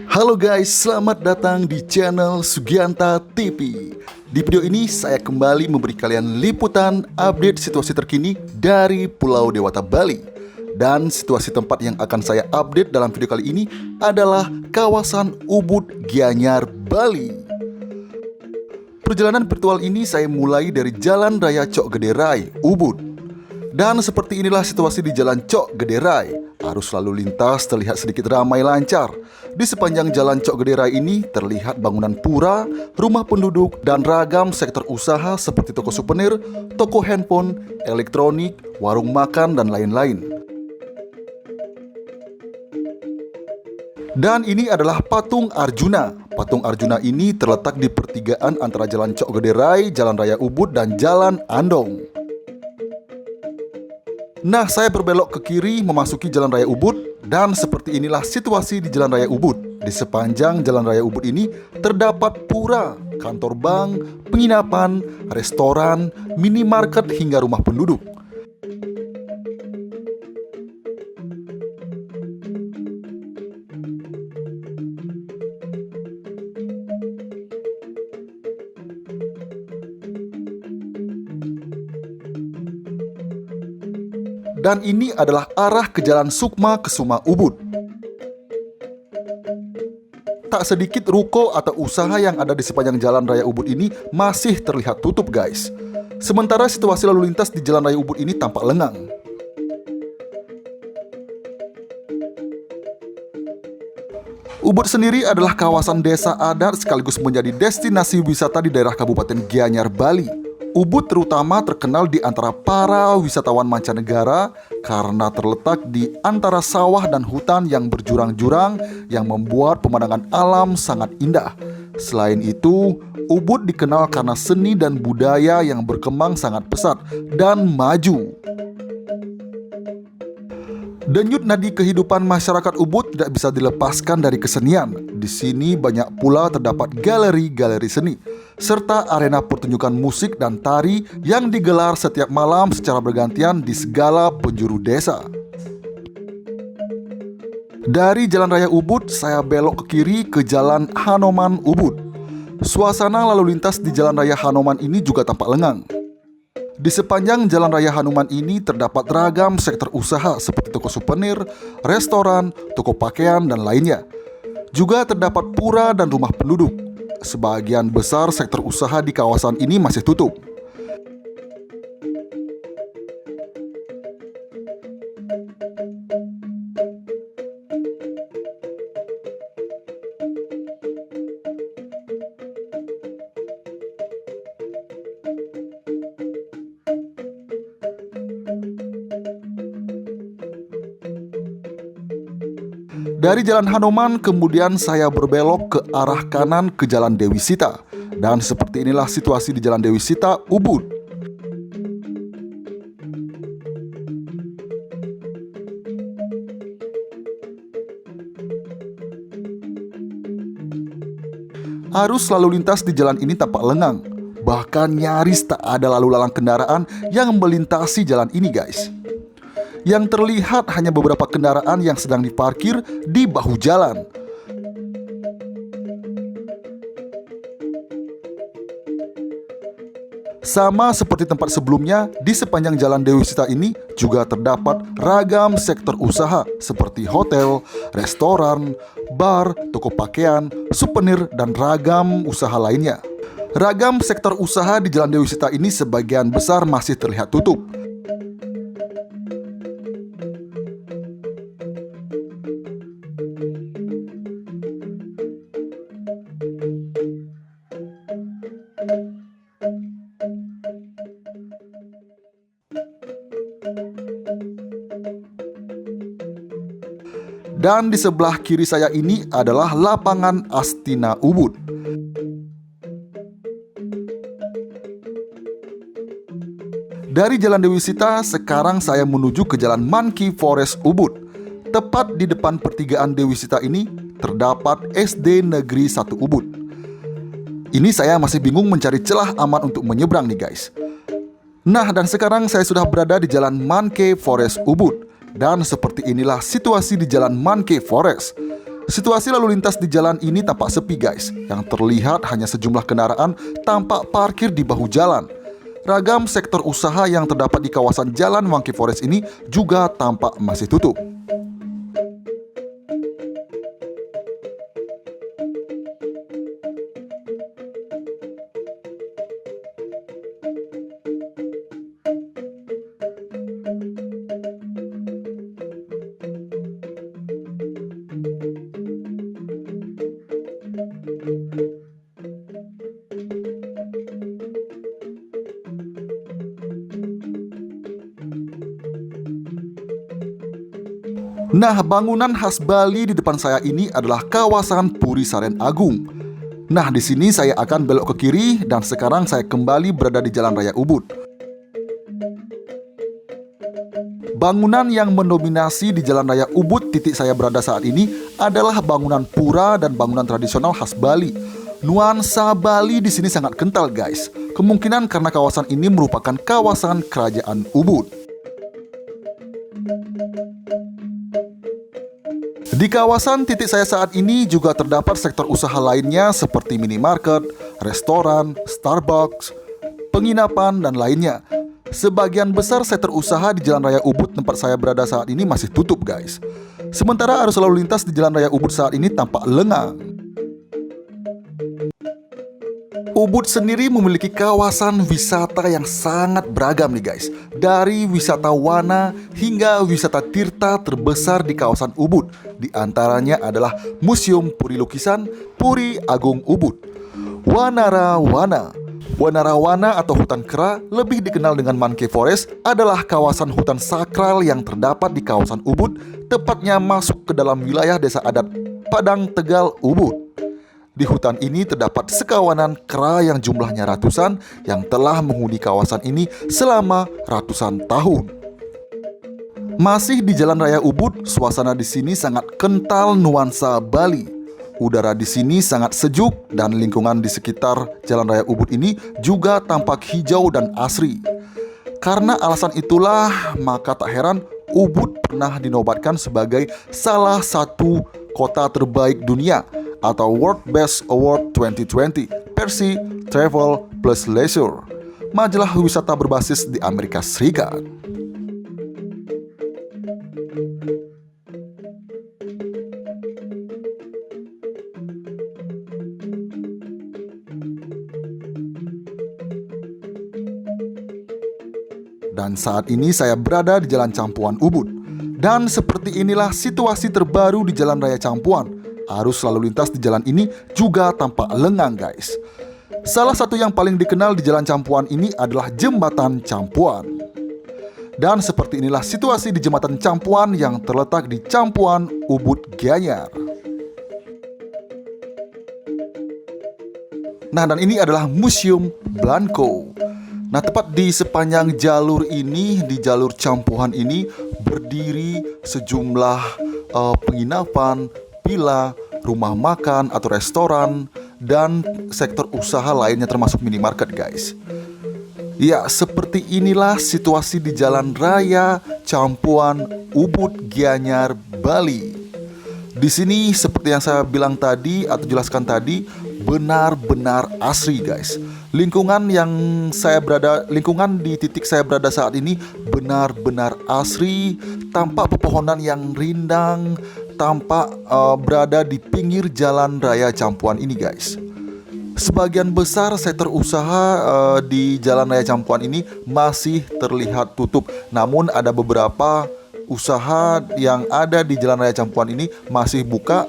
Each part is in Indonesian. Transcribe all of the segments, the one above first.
Halo guys, selamat datang di channel Sugianta TV. Di video ini saya kembali memberi kalian liputan update situasi terkini dari Pulau Dewata, Bali. Dan situasi tempat yang akan saya update dalam video kali ini adalah kawasan Ubud, Gianyar, Bali. Perjalanan virtual ini saya mulai dari Jalan Raya Cok Gede Rai, Ubud. Dan seperti inilah situasi di Jalan Cok Gede Rai. Arus lalu lintas terlihat sedikit ramai lancar. Di sepanjang Jalan Cok Gede Rai ini terlihat bangunan pura, rumah penduduk, dan ragam sektor usaha seperti toko souvenir, toko handphone, elektronik, warung makan, dan lain-lain. Dan ini adalah Patung Arjuna. Patung Arjuna ini terletak di pertigaan antara Jalan Cok Gede Rai, Jalan Raya Ubud, dan Jalan Andong. Nah, saya berbelok ke kiri memasuki Jalan Raya Ubud, dan seperti inilah situasi di Jalan Raya Ubud. Di sepanjang Jalan Raya Ubud ini terdapat pura, kantor bank, penginapan, restoran, minimarket, hingga rumah penduduk. Dan ini adalah arah ke Jalan Sukma Kesuma Ubud. Tak sedikit ruko atau usaha yang ada di sepanjang Jalan Raya Ubud ini masih terlihat tutup guys. Sementara situasi lalu lintas di Jalan Raya Ubud ini tampak lengang. Ubud sendiri adalah kawasan desa adat sekaligus menjadi destinasi wisata di daerah Kabupaten Gianyar, Bali. Ubud terutama terkenal di antara para wisatawan mancanegara karena terletak di antara sawah dan hutan yang berjurang-jurang yang membuat pemandangan alam sangat indah. Selain itu, Ubud dikenal karena seni dan budaya yang berkembang sangat pesat dan maju. Denyut nadi kehidupan masyarakat Ubud tidak bisa dilepaskan dari kesenian. Di sini banyak pula terdapat galeri-galeri seni, serta arena pertunjukan musik dan tari yang digelar setiap malam secara bergantian di segala penjuru desa. Dari Jalan Raya Ubud, saya belok ke kiri ke Jalan Hanoman Ubud. Suasana lalu lintas di Jalan Raya Hanoman ini juga tampak lengang. Di sepanjang Jalan Raya Hanuman ini terdapat ragam sektor usaha seperti toko souvenir, restoran, toko pakaian, dan lainnya. Juga terdapat pura dan rumah penduduk. Sebagian besar sektor usaha di kawasan ini masih tutup. Dari Jalan Hanoman kemudian saya berbelok ke arah kanan ke Jalan Dewi Sita. Dan seperti inilah situasi di Jalan Dewi Sita, Ubud. Arus lalu lintas di jalan ini tampak lengang. Bahkan nyaris tak ada lalu lalang kendaraan yang melintasi jalan ini guys. Yang terlihat hanya beberapa kendaraan yang sedang diparkir di bahu jalan. Sama seperti tempat sebelumnya, di sepanjang Jalan Dewi Sita ini juga terdapat ragam sektor usaha seperti hotel, restoran, bar, toko pakaian, souvenir, dan ragam usaha lainnya. Ragam sektor usaha di Jalan Dewi Sita ini sebagian besar masih terlihat tutup. Dan di sebelah kiri saya ini adalah lapangan Astina Ubud. Dari Jalan Dewi Sita, sekarang saya menuju ke Jalan Monkey Forest Ubud. Tepat di depan pertigaan Dewi Sita ini terdapat SD Negeri 1 Ubud. Ini saya masih bingung mencari celah aman untuk menyeberang nih guys. Nah, dan sekarang saya sudah berada di Jalan Monkey Forest Ubud. Dan seperti inilah situasi di Jalan Monkey Forest. Situasi lalu lintas di jalan ini tampak sepi guys. Yang terlihat hanya sejumlah kendaraan tampak parkir di bahu jalan. Ragam sektor usaha yang terdapat di kawasan Jalan Monkey Forest ini juga tampak masih tutup. Nah, bangunan khas Bali di depan saya ini adalah kawasan Puri Saren Agung. Nah, di sini saya akan belok ke kiri dan sekarang saya kembali berada di Jalan Raya Ubud. Bangunan yang mendominasi di Jalan Raya Ubud titik saya berada saat ini adalah bangunan pura dan bangunan tradisional khas Bali. Nuansa Bali di sini sangat kental guys. Kemungkinan karena kawasan ini merupakan kawasan kerajaan Ubud. Di kawasan titik saya saat ini juga terdapat sektor usaha lainnya seperti minimarket, restoran, Starbucks, penginapan, dan lainnya. Sebagian besar sektor usaha di Jalan Raya Ubud tempat saya berada saat ini masih tutup guys. Sementara arus lalu lintas di Jalan Raya Ubud saat ini tampak lengang. Ubud sendiri memiliki kawasan wisata yang sangat beragam nih guys. Dari wisata wana hingga wisata tirta terbesar di kawasan Ubud. Di antaranya adalah Museum Puri Lukisan Puri Agung Ubud, Wanara-wana. Wanara-wana atau hutan kera, lebih dikenal dengan Monkey Forest, adalah kawasan hutan sakral yang terdapat di kawasan Ubud, tepatnya masuk ke dalam wilayah desa adat Padang Tegal Ubud. Di hutan ini terdapat sekawanan kera yang jumlahnya ratusan yang telah menghuni kawasan ini selama ratusan tahun. Masih di Jalan Raya Ubud, suasana di sini sangat kental nuansa Bali. Udara di sini sangat sejuk dan lingkungan di sekitar Jalan Raya Ubud ini juga tampak hijau dan asri. Karena alasan itulah, maka tak heran Ubud pernah dinobatkan sebagai salah satu kota terbaik dunia atau World Best Award 2020 versi Travel Plus Leisure, majalah wisata berbasis di Amerika Serikat. Dan saat ini saya berada di Jalan Campuan Ubud. Dan seperti inilah situasi terbaru di Jalan Raya Campuan. Arus lalu lintas di jalan ini juga tampak lengang guys. Salah satu yang paling dikenal di Jalan Campuan ini adalah Jembatan Campuan. Dan seperti inilah situasi di Jembatan Campuan yang terletak di Campuan Ubud Gianyar. Nah, dan ini adalah Museum Blanco. Nah, tepat di sepanjang jalur ini, di jalur Campuan ini berdiri sejumlah penginapan, villa, rumah makan atau restoran, dan sektor usaha lainnya termasuk minimarket guys. Ya, seperti inilah situasi di Jalan Raya Campuan Ubud Gianyar, Bali. Di sini seperti yang saya bilang tadi atau jelaskan tadi, benar-benar asri guys. Lingkungan di titik saya berada saat ini benar-benar asri, tampak pepohonan yang rindang, tampak berada di pinggir Jalan Raya Campuan ini guys. Sebagian besar sektor usaha di Jalan Raya Campuan ini masih terlihat tutup. Namun ada beberapa usaha yang ada di Jalan Raya Campuan ini masih buka.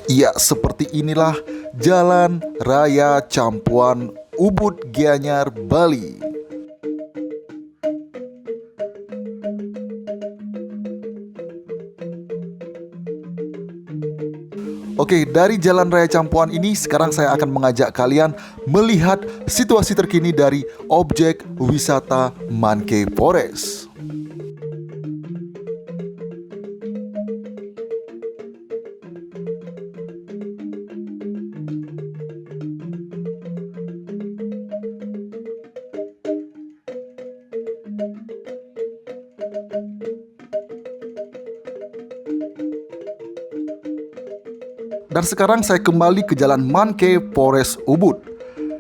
Ya, seperti inilah Jalan Raya Campuan Ubud Gianyar, Bali. Oke, dari Jalan Raya Campuan ini sekarang saya akan mengajak kalian melihat situasi terkini dari objek wisata Monkey Forest. dan sekarang saya kembali ke Jalan Monkey Forest Ubud.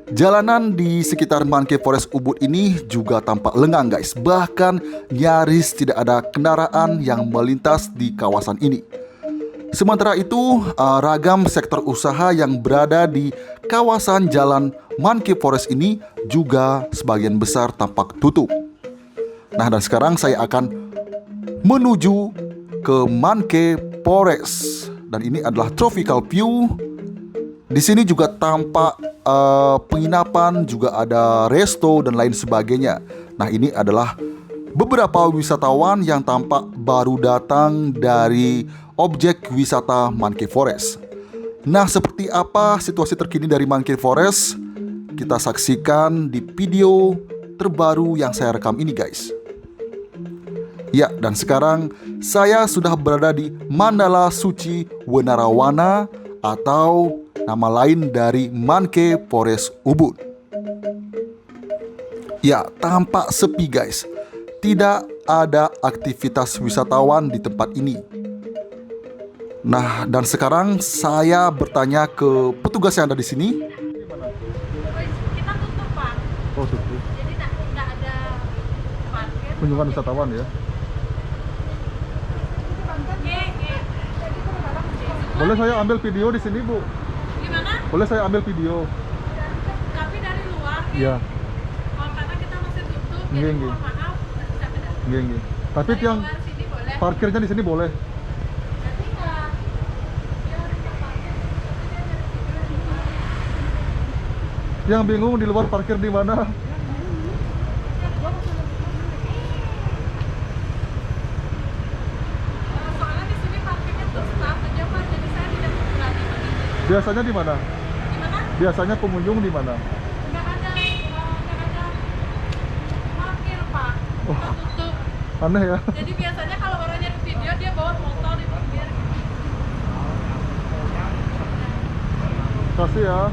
Jalanan di sekitar Monkey Forest Ubud ini juga tampak lengang guys. Bahkan nyaris tidak ada kendaraan yang melintas di kawasan ini. Sementara itu, ragam sektor usaha yang berada di kawasan Jalan Monkey Forest ini juga sebagian besar tampak tutup. Nah, dan sekarang saya akan menuju ke Monkey Forest. Dan ini adalah Tropical View. Di sini juga tampak penginapan, juga ada resto dan lain sebagainya. Nah, ini adalah beberapa wisatawan yang tampak baru datang dari objek wisata Monkey Forest. Nah, seperti apa situasi terkini dari Monkey Forest? Kita saksikan di video terbaru yang saya rekam ini guys. Ya, dan sekarang saya sudah berada di Mandala Suci Wenarawana atau nama lain dari Monkey Forest Ubud. Ya, tampak sepi guys. Tidak ada aktivitas wisatawan di tempat ini. Nah, dan sekarang saya bertanya ke petugas yang ada di sini. Kita tutup, Pak. Oh, tutup. Jadi nggak ada parkir. Kunjungan wisatawan ya. Boleh saya ambil video di sini, Bu? Gimana? Boleh saya ambil video? Tapi dari luar. Iya. Kalau karena kita masih tutup, Nggih, jadi nggih. mohon maaf, bisa beda. Nggih. Tapi Dari yang luar sini boleh. parkirnya di sini boleh. Nanti nggak. Dia harus parkir. Yang bingung di luar parkir di mana? Soalnya di sini parkirnya tuh staff aja, Pak. Jadi saya tidak berani begini. Biasanya di mana? Gimana? Biasanya pengunjung di mana? Nggak ada parkir, Pak. Kita tutup. Aneh ya. Jadi biasanya kalau orangnya di video dia bawa motor di pinggir. Kasih ya.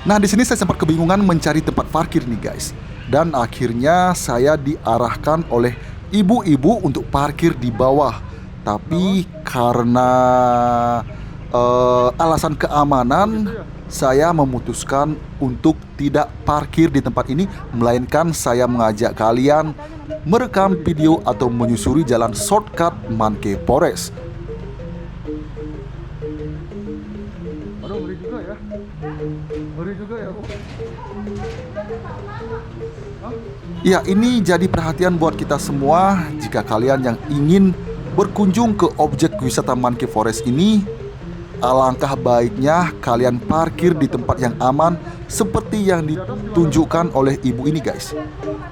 Nah, di sini saya sempat kebingungan mencari tempat parkir nih guys. Dan akhirnya saya diarahkan oleh ibu-ibu untuk parkir di bawah. Tapi karena alasan keamanan, saya memutuskan untuk tidak parkir di tempat ini, melainkan saya mengajak kalian merekam video atau menyusuri jalan shortcut Monkey Forest. Aduh, ngeri juga ya. Ngeri juga ya, Bu. Ya, ini jadi perhatian buat kita semua. Jika kalian yang ingin berkunjung ke objek wisata Monkey Forest ini, alangkah baiknya kalian parkir di tempat yang aman seperti yang ditunjukkan oleh ibu ini guys.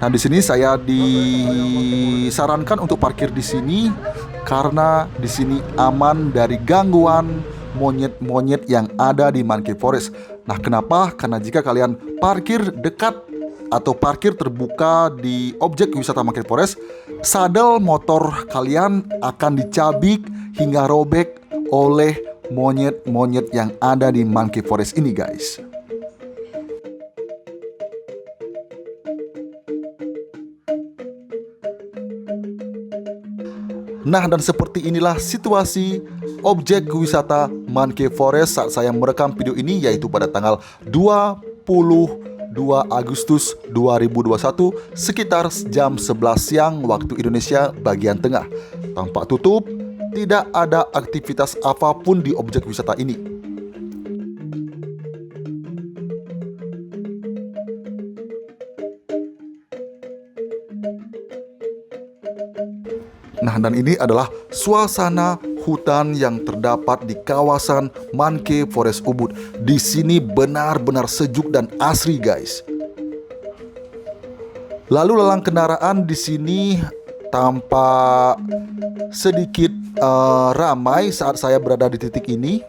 Nah, di sini saya disarankan untuk parkir di sini karena di sini aman dari gangguan monyet-monyet yang ada di Monkey Forest. Nah, kenapa? Karena jika kalian parkir dekat atau parkir terbuka di objek wisata Monkey Forest, sadel motor kalian akan dicabik hingga robek oleh monyet-monyet yang ada di Monkey Forest ini guys. Nah, dan seperti inilah situasi objek wisata Monkey Forest saat saya merekam video ini, yaitu pada tanggal 22 Agustus 2021 sekitar jam 11 siang waktu Indonesia bagian tengah. Tampak tutup, tidak ada aktivitas apapun di objek wisata ini. Nah, dan ini adalah suasana hutan yang terdapat di kawasan Monkey Forest Ubud. Di sini benar-benar sejuk dan asri, guys. Lalu lalang kendaraan di sini tampak sedikit ramai saat saya berada di titik ini.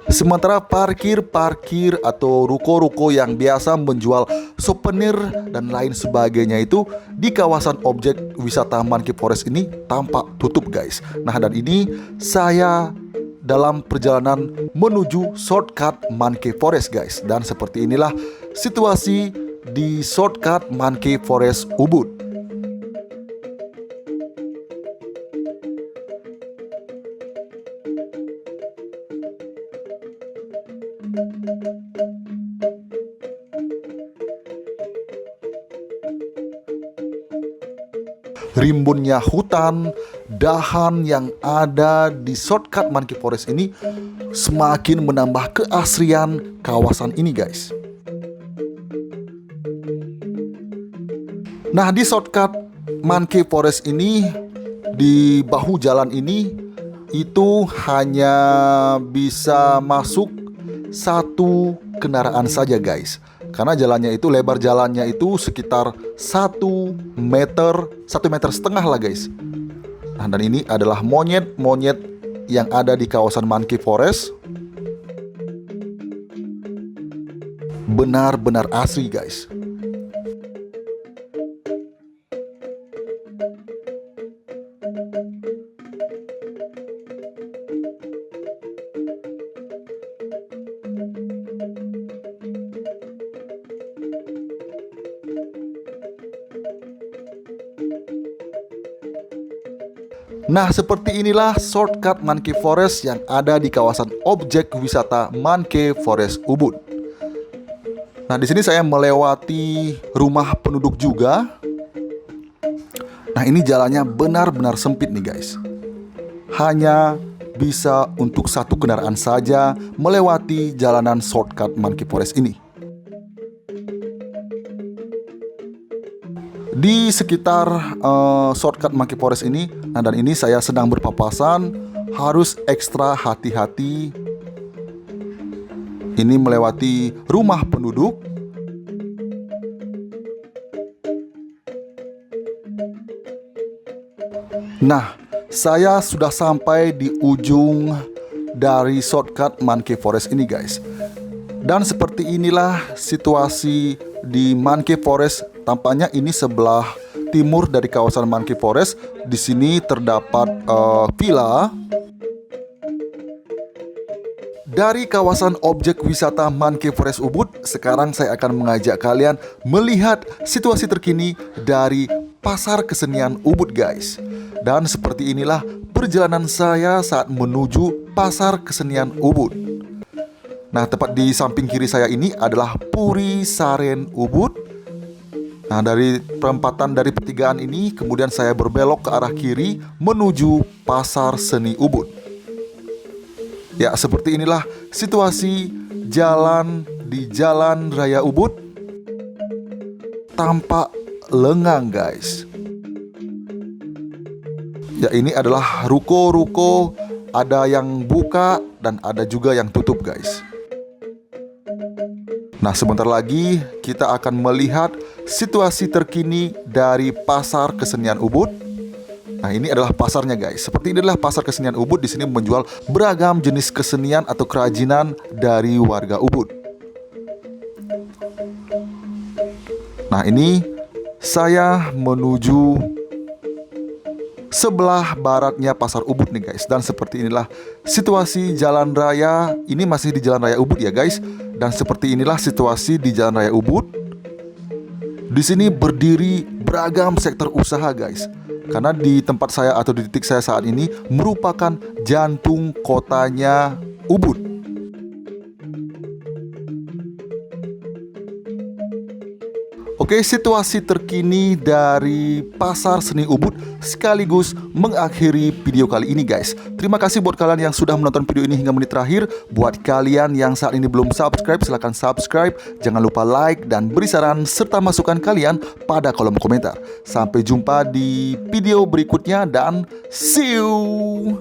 Sementara parkir-parkir atau ruko-ruko yang biasa menjual souvenir dan lain sebagainya itu di kawasan objek wisata Monkey Forest ini tampak tutup, guys. Nah, dan ini saya dalam perjalanan menuju shortcut Monkey Forest, guys. Dan seperti inilah situasi di shortcut Monkey Forest Ubud. rimbunnya hutan, dahan yang ada di shortcut Monkey Forest ini semakin menambah keasrian kawasan ini guys. Nah, di shortcut Monkey Forest ini, di bahu jalan ini itu hanya bisa masuk satu kendaraan saja guys. Karena jalannya itu, lebar jalannya itu sekitar 1 meter, 1,5 meter lah guys. Nah, dan ini adalah monyet-monyet yang ada di kawasan Monkey Forest. Benar-benar asri guys. Nah, seperti inilah shortcut Monkey Forest yang ada di kawasan objek wisata Monkey Forest Ubud. Nah, di sini saya melewati rumah penduduk juga. Nah, ini jalannya benar-benar sempit nih guys. Hanya bisa untuk satu kendaraan saja melewati jalanan shortcut Monkey Forest ini. Di sekitar shortcut Monkey Forest ini, nah dan ini saya sedang berpapasan, harus ekstra hati-hati. Ini melewati rumah penduduk. Nah, saya sudah sampai di ujung dari shortcut Monkey Forest ini guys. Dan seperti inilah situasi di Monkey Forest. Tampaknya ini sebelah timur dari kawasan Monkey Forest. Di sini terdapat villa. Dari kawasan objek wisata Monkey Forest Ubud, sekarang saya akan mengajak kalian melihat situasi terkini dari Pasar Kesenian Ubud guys. Dan seperti inilah perjalanan saya saat menuju Pasar Kesenian Ubud. Nah, tepat di samping kiri saya ini adalah Puri Saren Ubud. Nah, dari perempatan dari pertigaan ini, kemudian saya berbelok ke arah kiri menuju Pasar Seni Ubud. Ya, seperti inilah situasi jalan di Jalan Raya Ubud. Tampak lengang guys. Ya, ini adalah ruko-ruko, ada yang buka dan ada juga yang tutup guys. Nah, sebentar lagi kita akan melihat situasi terkini dari Pasar Kesenian Ubud. Nah, ini adalah pasarnya guys. Seperti inilah Pasar Kesenian Ubud. Di sini menjual beragam jenis kesenian atau kerajinan dari warga Ubud. Nah, ini saya menuju sebelah baratnya Pasar Ubud nih guys. Dan seperti inilah situasi jalan raya. Ini masih di Jalan Raya Ubud ya guys. Dan seperti inilah situasi di Jalan Raya Ubud. Di sini berdiri beragam sektor usaha guys. Karena di tempat saya atau di titik saya saat ini merupakan jantung kotanya Ubud. Oke, situasi terkini dari Pasar Seni Ubud sekaligus mengakhiri video kali ini guys. Terima kasih buat kalian yang sudah menonton video ini hingga menit terakhir. Buat kalian yang saat ini belum subscribe, silahkan subscribe. Jangan lupa like dan beri saran serta masukan kalian pada kolom komentar. Sampai jumpa di video berikutnya dan see you.